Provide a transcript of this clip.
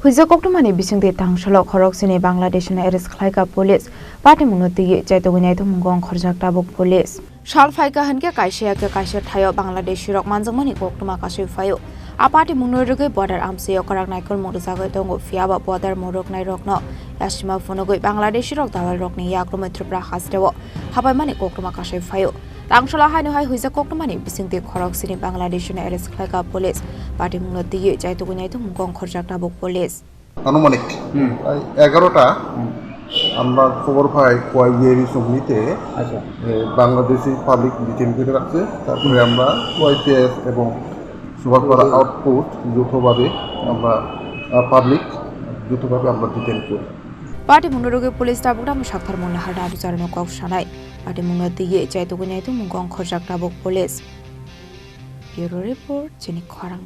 Hoijak Koktwmani Bisingtwi Tangsalo Khoroksni Bangladeshino Khlaikha police Patimungno Chaitogwi Naitukmungo Ongkhorjak Tabuk police Khlaikha hanke kaisa thayo Bangladeshiro manjangmani Koktwma kasui fayo Patimungno rugoi border amseo Khorang naikol motorjagoi tongo fiaba border morok nai rokno yasima phonogoi Bangladeshiro dawal rokni yakrome Tripura hasrewo habaimani Koktwma kasui fayo Tangsalo Hoijak Koktwmani Bisingtwi Khoroksni Bangladeshino Khlaikha police Patimungno Chaitogwi Naitukmungo Ongkhorjak Tabuk police আনুমানিক 11টা আমরা খবর পাই কোয়াইয়েরি সমিতিতে Bangladeshi public detain করে রাখছে তারপরে আমরা ওয়াইপিএস এবং সুভাষপাড়া outpost যৌথভাবে আমরা পাবলিক যৌথভাবে আমরা ডিটেইন করি Patimungno পুলিশ Tabuk সাক্ষার মনে হার দাবি জানানো কক সানাই Patimungno Chaitogwi Naitukmungo Ongkhorjak Tabuk police Bureau report Chini Khorang